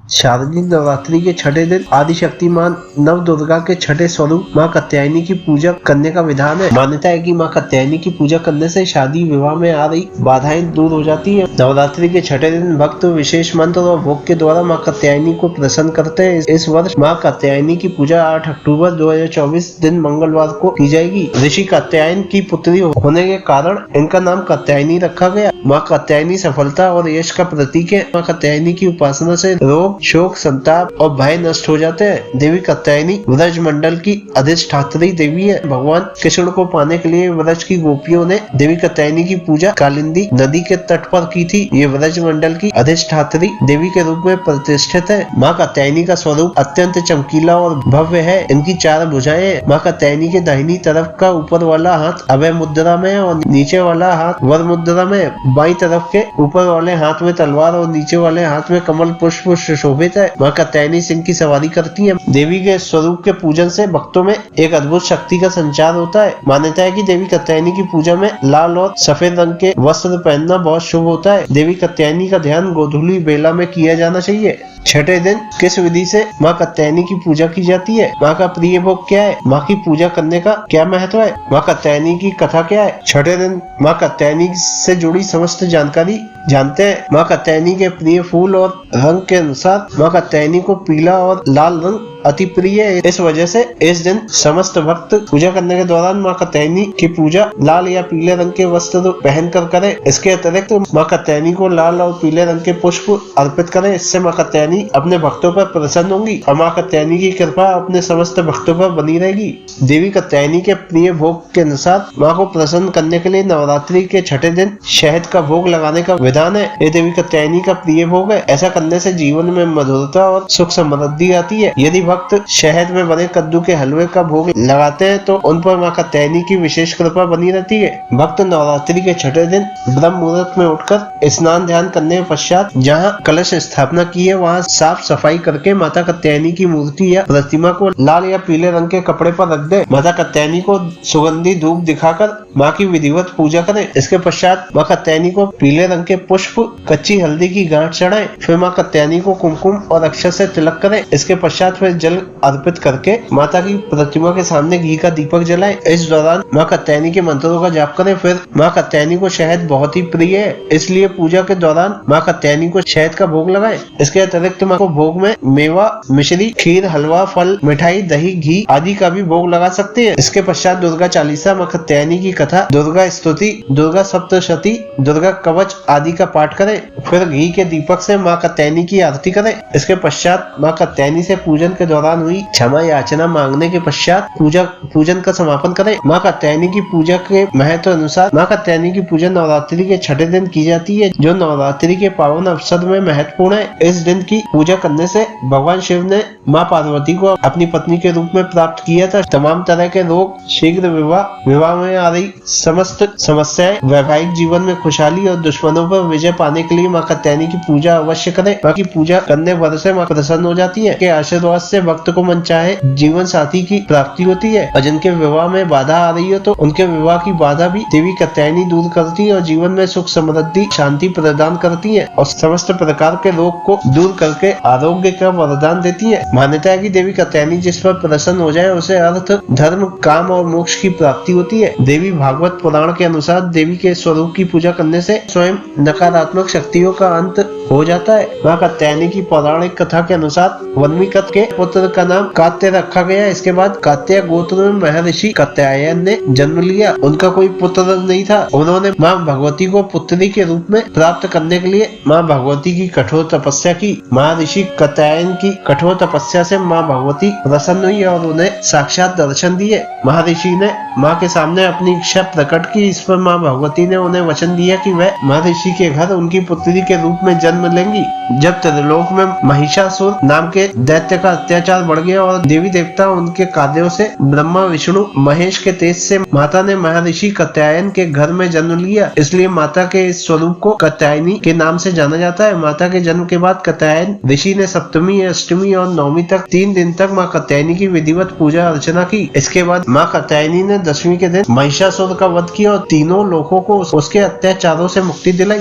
शारदीय नवरात्रि के छठे दिन आदिशक्ति मां नव दुर्गा के छठे स्वरूप मां कात्यायनी की पूजा करने का विधान है। मान्यता है कि मां कात्यायनी की पूजा करने से शादी विवाह में आ रही बाधाएं दूर हो जाती हैं। नवरात्रि के छठे दिन भक्त विशेष मंत्र और भोग के द्वारा मां कात्यायनी को प्रसन्न करते हैं। इस वर्ष मां कात्यायनी की पूजा 8 अक्टूबर 2024 दिन मंगलवार को की जाएगी। ऋषि कात्यायन की पुत्री होने के कारण इनका नाम कात्यायनी रखा गया। मां कात्यायनी सफलता और यश का प्रतीक है। मां कात्यायनी की उपासना से रोग, शोक, संताप और भय नष्ट हो जाते हैं। देवी कात्यायनी व्रज मंडल की अधिष्ठात्री देवी है। भगवान कृष्ण को पाने के लिए व्रज की गोपियों ने देवी कात्यायनी की पूजा कालिंदी नदी के तट पर की थी। ये व्रज मंडल की अधिष्ठात्री देवी के रूप में प्रतिष्ठित है। मां कात्यायनी का स्वरूप अत्यंत चमकीला और भव्य है। इनकी 4 भुजाएं हैं। मां कात्यायनी के दाहिनी तरफ का ऊपर वाला हाथ अभय मुद्रा में और नीचे वाला हाथ वर मुद्रा में। बाई तरफ के ऊपर वाले हाथ में तलवार और नीचे वाले हाथ में कमल पुष्प सुशोभित है। मां कात्यायनी सिंह की सवारी करती है। देवी के स्वरूप के पूजन से भक्तों में एक अद्भुत शक्ति का संचार होता है। मान्यता है कि देवी कात्यायनी की पूजा में लाल और सफेद रंग के वस्त्र पहनना बहुत शुभ होता है। देवी कात्यायनी का ध्यान गोधूली बेला में किया जाना चाहिए। छठे दिन किस विधि से मां कात्यायनी की पूजा की जाती है? मां का प्रिय भोग क्या है? मां की पूजा करने का क्या महत्व है? मां कात्यायनी की कथा क्या है? छठे दिन मां कात्यायनी से जुड़ी समस्त जानकारी जानते हैं। मां कात्यायनी के प्रिय फूल और रंग के अनुसार मां कात्यायनी को पीला और लाल रंग अति प्रिय है। इस वजह से इस दिन समस्त भक्त पूजा करने के दौरान मां कात्यायनी की पूजा लाल या पीले रंग के वस्त्र पहन कर करें। इसके अतिरिक्त मां कात्यायनी को लाल और पीले रंग के पुष्प अर्पित करें। इससे मां कात्यायनी अपने भक्तों पर प्रसन्न होंगी और मां कात्यायनी की कृपा अपने समस्त भक्तों पर बनी रहेगी। देवी कात्यायनी के प्रिय भोग के अनुसार मां को प्रसन्न करने के लिए नवरात्रि के छठे दिन शहद का भोग लगाने का विधान है। ये देवी कात्यायनी का प्रिय भोग है। ऐसा करने से जीवन में मधुरता और सुख समृद्धि आती है। यदि भक्त शहद में बने कद्दू के हलवे का भोग लगाते हैं तो उन पर मां कात्यायनी की विशेष कृपा बनी रहती है। भक्त नवरात्रि के छठे दिन ब्रह्म मुहूर्त में उठकर स्नान ध्यान करने के पश्चात जहां कलश स्थापना की है वहां साफ सफाई करके माता कात्यायनी की मूर्ति या प्रतिमा को लाल या पीले रंग के कपड़े पर रख दे। माता कात्यायनी को सुगंधी धूप दिखाकर मां की विधिवत पूजा करें। इसके पश्चात मां कात्यायनी को पीले रंग के पुष्प, कच्ची हल्दी की गांठ चढ़ाएं। फिर मां कात्यायनी को कुमकुम और अक्षत से तिलक करें। इसके पश्चात फिर जल अर्पित करके माता की प्रतिमा के सामने घी का दीपक जलाएं। इस दौरान मां कात्यायनी के मंत्रों का जाप करें। फिर मां कात्यायनी को शहद बहुत ही प्रिय है, इसलिए पूजा के दौरान मां कात्यायनी को शहद का भोग लगाएं। इसके अतिरिक्त मां को भोग में मेवा, मिश्री, खीर, हलवा, फल, मिठाई, दही, घी आदि का भी भोग लगा सकते हैं। इसके पश्चात दुर्गा चालीसा, मां कात्यायनी की कथा, दुर्गा स्तुति, दुर्गा सप्तशती, दुर्गा कवच आदि का पाठ करें। फिर घी के दीपक से मां कात्यायनी की आरती करें। इसके पश्चात मां कात्यायनी से पूजन के दौरान हुई क्षमा याचना मांगने के पश्चात पूजन का समापन करें। मां कात्यायनी की पूजा के महत्व अनुसार मां कात्यायनी की पूजा नवरात्रि के छठे दिन की जाती है, जो नवरात्रि के पावन अवसर में महत्वपूर्ण है। इस दिन की पूजा करने से भगवान शिव ने मां पार्वती को अपनी पत्नी के रूप में प्राप्त किया था। तमाम तरह के रोग, शीघ्र विवाह में आ रही समस्त समस्याएं, वैवाहिक जीवन में खुशहाली और दुश्मनों पर विजय पाने के लिए मां कात्यायनी की पूजा अवश्य करें। मां की पूजा करने भर से मां प्रसन्न हो जाती है। के आशीर्वाद से भक्त को मनचाहे जीवन साथी की प्राप्ति होती है और जिनके विवाह में बाधा आ रही हो तो उनके विवाह की बाधा भी देवी कात्यायनी दूर करती है और जीवन में सुख, समृद्धि, शांति प्रदान करती है और समस्त प्रकार के रोग को दूर करके आरोग्य का वरदान देती है। मान्यता है कि देवी कात्यायनी जिस पर प्रसन्न हो जाए उसे अर्थ, धर्म, काम और मोक्ष की प्राप्ति होती है। देवी भागवत पुराण के अनुसार देवी के स्वरूप की पूजा करने से स्वयं नकारात्मक शक्तियों का अंत हो जाता है। मां कात्यायनी की पौराणिक कथा के अनुसार वल्मीकत के पुत्र का नाम कात्य रखा गया। इसके बाद कात्य गोत्र में महर्षि कात्यायन ने जन्म लिया। उनका कोई पुत्र नहीं था। उन्होंने मां भगवती को पुत्री के रूप में प्राप्त करने के लिए मां भगवती की कठोर तपस्या की। महर्षि कात्यायन की कठोर तपस्या से मां भगवती प्रसन्न हुई और उन्हें साक्षात दर्शन दिए। महर्षि ने मां के सामने अपनी इच्छा प्रकट की। इस पर मां भगवती ने उन्हें वचन दिया कि वह महर्षि के घर उनकी पुत्री के रूप में जन्म लेंगी। जब त्रिलोक में महिषासुर नाम के दैत्य का अत्याचार बढ़ गया और देवी देवता उनके कार्यों से, ब्रह्मा, विष्णु, महेश के तेज से माता ने महर्षि कात्यायन के घर में जन्म लिया। इसलिए माता के इस स्वरूप को कात्यायनी के नाम से जाना जाता है। माता के जन्म के बाद कात्यायन ऋषि ने सप्तमी, अष्टमी और नवमी तक 3 दिन तक मां कात्यायनी की विधिवत पूजा अर्चना की। इसके बाद मां कात्यायनी ने 10वीं के दिन महिषासुर का वध किया और तीनों लोगों को उसके अत्याचारों से मुक्ति दिलाई।